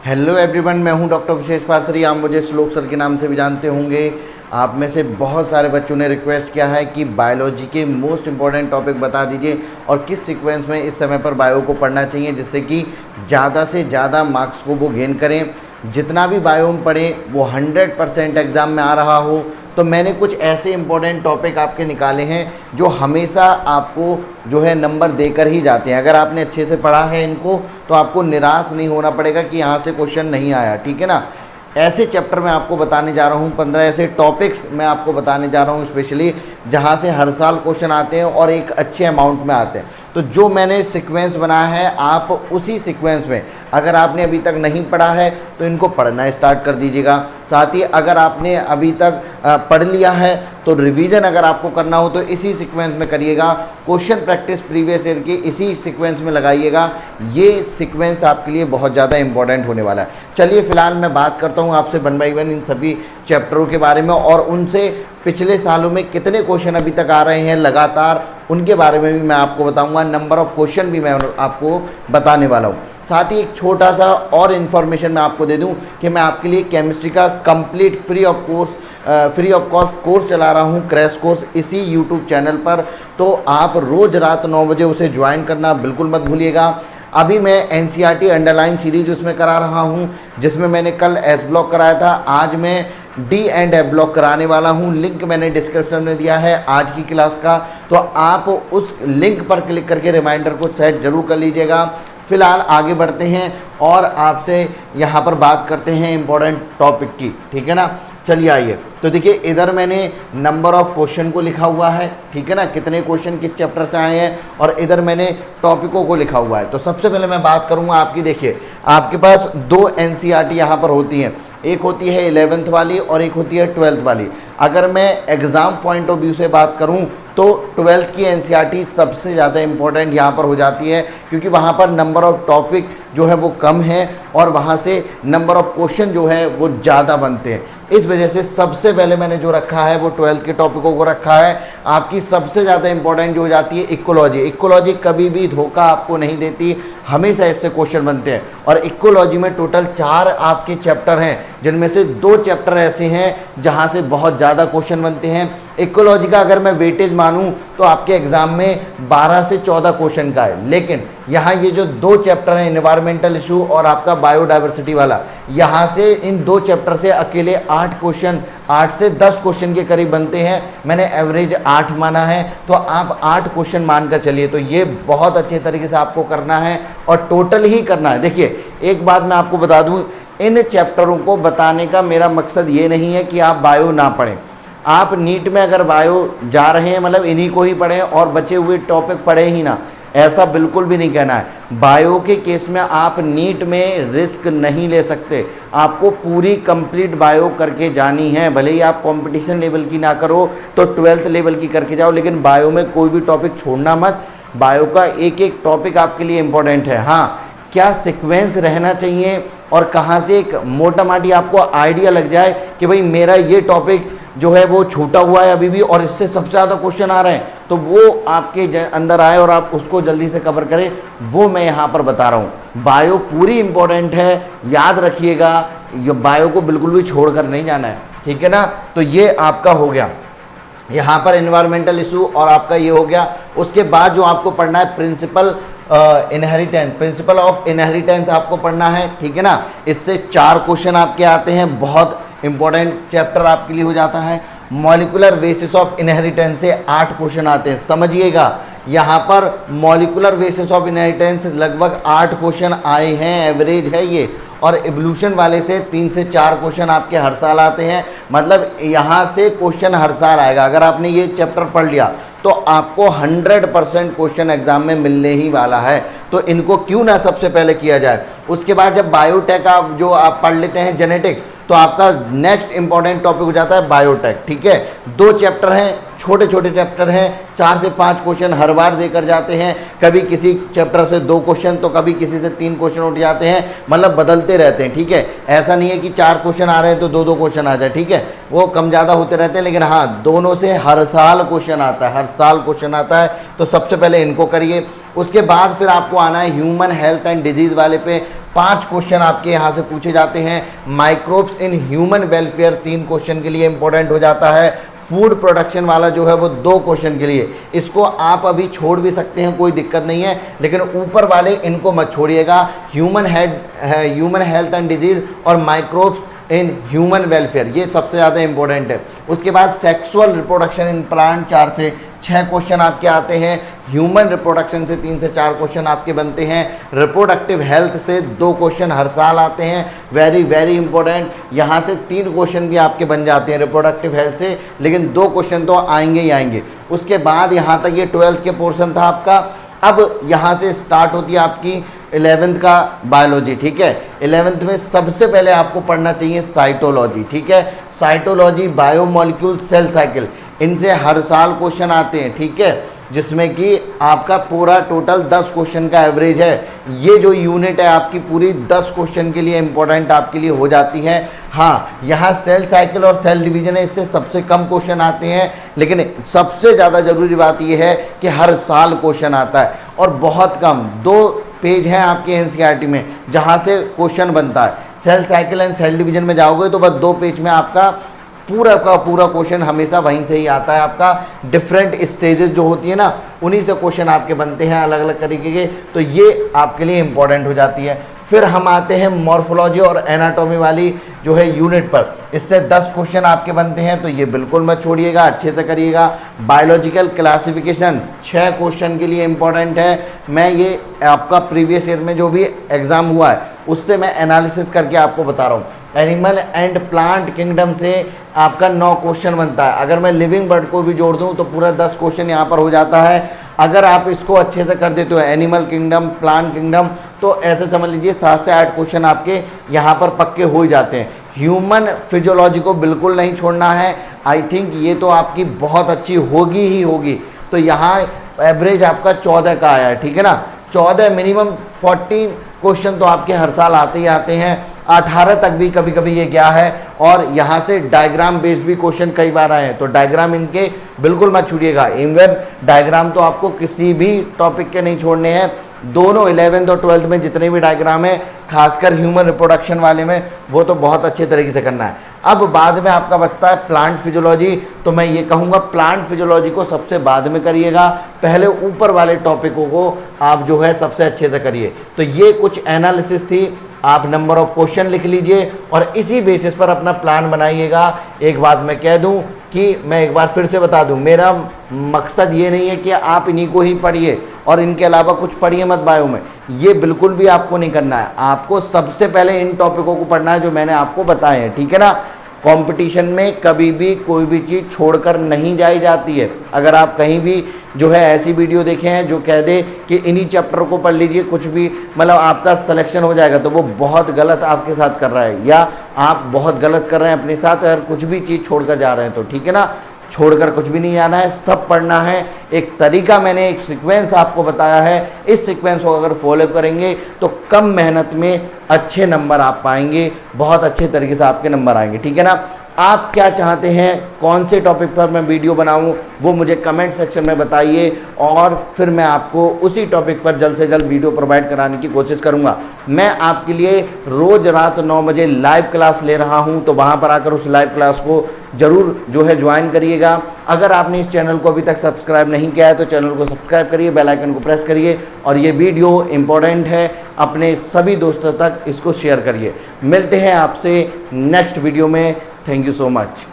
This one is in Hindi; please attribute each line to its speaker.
Speaker 1: हेलो एवरीवन, मैं हूं डॉक्टर विशेष पारसरी। आप मुझे श्लोक सर के नाम से भी जानते होंगे। आप में से बहुत सारे बच्चों ने रिक्वेस्ट किया है कि बायोलॉजी के मोस्ट इम्पॉर्टेंट टॉपिक बता दीजिए और किस सीक्वेंस में इस समय पर बायो को पढ़ना चाहिए जिससे कि ज़्यादा से ज़्यादा मार्क्स को वो गेन करें। जितना भी बायो में पढ़े वो 100% एग्ज़ाम में आ रहा हो। तो मैंने कुछ ऐसे इम्पोर्टेंट टॉपिक आपके निकाले हैं जो हमेशा आपको जो है नंबर देकर ही जाते हैं। अगर आपने अच्छे से पढ़ा है इनको तो आपको निराश नहीं होना पड़ेगा कि यहाँ से क्वेश्चन नहीं आया, ठीक है ना। ऐसे चैप्टर मैं आपको बताने जा रहा हूँ, 15 ऐसे टॉपिक्स मैं आपको बताने जा रहा हूँ स्पेशली, जहाँ से हर साल क्वेश्चन आते हैं और एक अच्छे अमाउंट में आते हैं। तो जो मैंने सीक्वेंस बनाया है आप उसी सीक्वेंस में, अगर आपने अभी तक नहीं पढ़ा है तो इनको पढ़ना स्टार्ट कर दीजिएगा। साथ ही अगर आपने अभी तक पढ़ लिया है तो रिवीजन अगर आपको करना हो तो इसी सीक्वेंस में करिएगा। क्वेश्चन प्रैक्टिस प्रीवियस ईयर की इसी सीक्वेंस में लगाइएगा। ये सीक्वेंस आपके लिए बहुत ज़्यादा इंपॉर्टेंट होने वाला है। चलिए फिलहाल मैं बात करता हूँ आपसे 1 बाय 1 इन सभी चैप्टरों के बारे में और उनसे पिछले सालों में कितने क्वेश्चन अभी तक आ रहे हैं लगातार, उनके बारे में भी मैं आपको बताऊंगा। नंबर ऑफ क्वेश्चन भी मैं आपको बताने वाला हूँ। साथ ही एक छोटा सा और इन्फॉर्मेशन मैं आपको दे दूं कि मैं आपके लिए केमिस्ट्री का complete free of cost course चला रहा हूं, क्रैश कोर्स, इसी यूट्यूब चैनल पर। तो आप रोज़ रात 9 बजे उसे ज्वाइन करना बिल्कुल मत भूलिएगा। अभी मैं NCERT अंडरलाइन सीरीज उसमें करा रहा हूं, जिसमें मैंने कल एस ब्लॉक कराया था। आज मैं D एंड F ब्लॉक कराने वाला हूं। लिंक मैंने डिस्क्रिप्शन में दिया है आज की क्लास का, तो आप उस लिंक पर क्लिक करके रिमाइंडर को सेट जरूर कर लीजिएगा। फिलहाल आगे बढ़ते हैं और आपसे यहाँ पर बात करते हैं इम्पोर्टेंट टॉपिक की, ठीक है ना। चलिए आइए, तो देखिए इधर मैंने नंबर ऑफ क्वेश्चन को लिखा हुआ है, ठीक है ना, कितने क्वेश्चन किस चैप्टर से आए हैं, और इधर मैंने टॉपिकों को लिखा हुआ है। तो सबसे पहले मैं बात करूँगा आपकी, देखिए आपके पास 2 NCERT यहाँ पर होती हैं, एक होती है 11th वाली और एक होती है 12th वाली। अगर मैं एग्ज़ाम पॉइंट ऑफ व्यू से बात करूं तो 12th की NCERT सबसे ज़्यादा इम्पोर्टेंट यहाँ पर हो जाती है, क्योंकि वहाँ पर नंबर ऑफ टॉपिक जो है वो कम है और वहाँ से नंबर ऑफ क्वेश्चन जो है वो ज़्यादा बनते हैं। इस वजह से सबसे पहले मैंने जो रखा है वो 12th के टॉपिकों को रखा है। आपकी सबसे ज़्यादा इंपॉर्टेंट जो हो जाती है इकोलॉजी। इकोलॉजी कभी भी धोखा आपको नहीं देती, हमेशा इससे क्वेश्चन बनते हैं। और इकोलॉजी में टोटल 4 आपके चैप्टर हैं, जिनमें से 2 चैप्टर ऐसे हैं जहां से बहुत ज़्यादा क्वेश्चन बनते हैं। इकोलॉजी का अगर मैं वेटेज मानूं तो आपके एग्जाम में 12 से 14 क्वेश्चन का है, लेकिन यहाँ ये जो 2 चैप्टर हैं, एनवायरमेंटल इशू और आपका बायोडाइवर्सिटी वाला, यहाँ से इन 2 चैप्टर से अकेले 8 क्वेश्चन, 8 से 10 क्वेश्चन के करीब बनते हैं। मैंने एवरेज 8 माना है, तो आप 8 क्वेश्चन मानकर चलिए। तो ये बहुत अच्छे तरीके से आपको करना है और टोटल ही करना है। देखिए एक बात मैं आपको बता दूं, इन चैप्टरों को बताने का मेरा मकसद ये नहीं है कि आप बायो ना पढ़ें। आप नीट में अगर बायो जा रहे हैं मतलब इन्हीं को ही पढ़ें और बचे हुए टॉपिक पढ़े ही ना, ऐसा बिल्कुल भी नहीं कहना है। बायो के केस में आप नीट में रिस्क नहीं ले सकते, आपको पूरी कंप्लीट बायो करके जानी है। भले ही आप कंपटीशन लेवल की ना करो तो 12th लेवल की करके जाओ, लेकिन बायो में कोई भी टॉपिक छोड़ना मत। बायो का एक एक टॉपिक आपके लिए इम्पोर्टेंट है। हाँ, क्या सीक्वेंस रहना चाहिए और कहाँ से एक मोटा माटी आपको आइडिया लग जाए कि भाई मेरा ये टॉपिक जो है वो छूटा हुआ है अभी भी और इससे सबसे ज़्यादा क्वेश्चन आ रहे हैं, तो वो आपके अंदर आए और आप उसको जल्दी से कवर करें, वो मैं यहाँ पर बता रहा हूँ। बायो पूरी इंपॉर्टेंट है, याद रखिएगा, ये बायो को बिल्कुल भी छोड़कर नहीं जाना है, ठीक है ना। तो ये आपका हो गया यहाँ पर एनवायरमेंटल इशू और आपका ये हो गया। उसके बाद जो आपको पढ़ना है प्रिंसिपल प्रिंसिपल ऑफ इनहेरिटेंस आपको पढ़ना है, ठीक है ना। इससे 4 क्वेश्चन आपके आते हैं, बहुत इंपॉर्टेंट चैप्टर आपके लिए हो जाता है। मॉलिक्यूलर बेसिस ऑफ इनहेरिटेंस से 8 क्वेश्चन आते हैं, समझिएगा। यहाँ पर मॉलिक्यूलर बेसिस ऑफ इनहेरिटेंस लगभग 8 क्वेश्चन आए हैं, एवरेज है ये। और एवोल्यूशन वाले से 3 से 4 क्वेश्चन आपके हर साल आते हैं, मतलब यहाँ से क्वेश्चन हर साल आएगा। अगर आपने ये चैप्टर पढ़ लिया तो आपको 100% क्वेश्चन एग्जाम में मिलने ही वाला है। तो इनको क्यों ना सबसे पहले किया जाए। उसके बाद जब बायोटेक आप जो आप पढ़ लेते हैं जेनेटिक, तो आपका नेक्स्ट इंपॉर्टेंट टॉपिक हो जाता है बायोटेक, ठीक है। 2 चैप्टर हैं, छोटे छोटे चैप्टर हैं, 4 से 5 क्वेश्चन हर बार देकर जाते हैं। कभी किसी चैप्टर से 2 क्वेश्चन तो कभी किसी से 3 क्वेश्चन उठ जाते हैं, मतलब बदलते रहते हैं, ठीक है। ऐसा नहीं है कि 4 क्वेश्चन आ रहे हैं तो 2-2 क्वेश्चन आ जाए, ठीक है, वो कम ज़्यादा होते रहते हैं। लेकिन हाँ, दोनों से हर साल क्वेश्चन आता है, हर साल क्वेश्चन आता है। तो सबसे पहले इनको करिए। उसके बाद फिर आपको आना है ह्यूमन हेल्थ एंड डिजीज़ वाले पे। 5 क्वेश्चन आपके यहाँ से पूछे जाते हैं। Microbes in human welfare 3 question के लिए इंपॉर्टेंट हो जाता है। फूड प्रोडक्शन वाला जो है वो 2 क्वेश्चन के लिए, इसको आप अभी छोड़ भी सकते हैं, कोई दिक्कत नहीं है, लेकिन ऊपर वाले इनको मत छोड़िएगा। ह्यूमन हेल्थ एंड डिजीज और माइक्रोब्स इन ह्यूमन वेलफेयर, ये सबसे ज़्यादा इंपॉर्टेंट है। उसके बाद सेक्सुअल रिप्रोडक्शन इन प्लांट 4 से 6 क्वेश्चन आपके आते हैं। ह्यूमन रिप्रोडक्शन से 3 से 4 क्वेश्चन आपके बनते हैं। रिप्रोडक्टिव हेल्थ से 2 क्वेश्चन हर साल आते हैं, वेरी वेरी इंपॉर्टेंट। यहाँ से 3 क्वेश्चन भी आपके बन जाते हैं रिप्रोडक्टिव हेल्थ से, लेकिन 2 क्वेश्चन तो आएंगे ही आएंगे। उसके बाद यहाँ तक ये 12th के पोर्शन था आपका। अब यहाँ से स्टार्ट होती है आपकी 11th का बायोलॉजी, ठीक है। 11th में सबसे पहले आपको पढ़ना चाहिए साइटोलॉजी, ठीक है। साइटोलॉजी, बायोमोलिक्यूल, सेल साइकिल, इनसे हर साल क्वेश्चन आते हैं, ठीक है, जिसमें कि आपका पूरा टोटल 10 क्वेश्चन का एवरेज है। ये जो यूनिट है आपकी पूरी 10 क्वेश्चन के लिए इंपॉर्टेंट आपके लिए हो जाती है। हाँ, यहाँ सेल साइकिल और सेल डिवीजन है, इससे सबसे कम क्वेश्चन आते हैं, लेकिन सबसे ज़्यादा ज़रूरी बात यह है कि हर साल क्वेश्चन आता है और बहुत कम 2 पेज हैं आपके एनसीईआरटी में जहाँ से क्वेश्चन बनता है। Cell cycle and cell division में जाओगे तो बस 2 पेज में आपका पूरा का पूरा क्वेश्चन हमेशा वहीं से ही आता है। आपका डिफरेंट स्टेजेस जो होती है ना, उन्हीं से क्वेश्चन आपके बनते हैं अलग अलग तरीके के, तो ये आपके लिए इंपॉर्टेंट हो जाती है। फिर हम आते हैं मॉर्फोलॉजी और एनाटॉमी वाली जो है यूनिट पर, इससे 10 क्वेश्चन आपके बनते हैं, तो ये बिल्कुल मत छोड़िएगा, अच्छे से करिएगा। बायोलॉजिकल क्लासिफिकेशन 6 क्वेश्चन के लिए इंपॉर्टेंट है। मैं ये आपका प्रीवियस ईयर में जो भी एग्ज़ाम हुआ है उससे मैं एनालिसिस करके आपको बता रहा हूँ। एनिमल एंड प्लांट किंगडम से आपका 9 क्वेश्चन बनता है। अगर मैं लिविंग बर्ड को भी जोड़ दूँ तो पूरा 10 क्वेश्चन यहाँ पर हो जाता है। अगर आप इसको अच्छे से कर देते हो, एनिमल किंगडम, प्लांट किंगडम, तो ऐसे समझ लीजिए 7 से 8 क्वेश्चन आपके यहाँ पर पक्के हो ही जाते हैं। ह्यूमन फिजियोलॉजी को बिल्कुल नहीं छोड़ना है। आई थिंक ये तो आपकी बहुत अच्छी होगी ही होगी। तो यहाँ एवरेज आपका 14 का आया है, ठीक है ना। 14 मिनिमम 14 क्वेश्चन तो आपके हर साल आते ही आते हैं। 18 तक भी कभी कभी ये गया है। और यहाँ से डायग्राम बेस्ड भी क्वेश्चन कई बार आए हैं, तो डायग्राम इनके बिल्कुल मत छूटिएगा। इवन डायग्राम तो आपको किसी भी टॉपिक के नहीं छोड़ने हैं। दोनों 11th और 12th में जितने भी डायग्राम है, खासकर ह्यूमन रिप्रोडक्शन वाले में, वो तो बहुत अच्छे तरीके से करना है। अब बाद में आपका बचता है प्लांट फिजियोलॉजी, तो मैं ये कहूँगा प्लांट फिजियोलॉजी को सबसे बाद में करिएगा, पहले ऊपर वाले टॉपिकों को आप जो है सबसे अच्छे से करिए। तो ये कुछ एनालिसिस थी, आप नंबर ऑफ क्वेश्चन लिख लीजिए और इसी बेसिस पर अपना प्लान बनाइएगा। एक बात मैं कह दूं कि मैं एक बार फिर से बता दूं, मेरा मकसद ये नहीं है कि आप इन्हीं को ही पढ़िए और इनके अलावा कुछ पढ़िए मत बायो में, ये बिल्कुल भी आपको नहीं करना है। आपको सबसे पहले इन टॉपिकों को पढ़ना है जो मैंने आपको बताए हैं, ठीक है ना। कंपटीशन में कभी भी कोई भी चीज़ छोड़कर नहीं जाई जाती है। अगर आप कहीं भी जो है ऐसी वीडियो देखे हैं जो कह दे कि इन्हीं चैप्टर को पढ़ लीजिए, कुछ भी मतलब आपका सिलेक्शन हो जाएगा, तो वो बहुत गलत आपके साथ कर रहा है, या आप बहुत गलत कर रहे हैं अपने साथ अगर कुछ भी चीज़ छोड़कर जा रहे हैं तो, ठीक है ना। छोड़कर कुछ भी नहीं जाना है, सब पढ़ना है। एक तरीका मैंने एक सीक्वेंस आपको बताया है, इस सीक्वेंस को अगर फॉलो करेंगे तो कम मेहनत में अच्छे नंबर आप पाएंगे, बहुत अच्छे तरीके से आपके नंबर आएंगे, ठीक है ना। आप क्या चाहते हैं, कौन से टॉपिक पर मैं वीडियो बनाऊं, वो मुझे कमेंट सेक्शन में बताइए और फिर मैं आपको उसी टॉपिक पर जल्द से जल्द वीडियो प्रोवाइड कराने की कोशिश करूंगा। मैं आपके लिए रोज़ रात 9 बजे लाइव क्लास ले रहा हूं, तो वहां पर आकर उस लाइव क्लास को ज़रूर जो है ज्वाइन करिएगा। अगर आपने इस चैनल को अभी तक सब्सक्राइब नहीं किया है तो चैनल को सब्सक्राइब करिए, बेल आइकन को प्रेस करिए और ये वीडियो इम्पोर्टेंट है, अपने सभी दोस्तों तक इसको शेयर करिए। मिलते हैं आपसे नेक्स्ट वीडियो में। Thank you so much.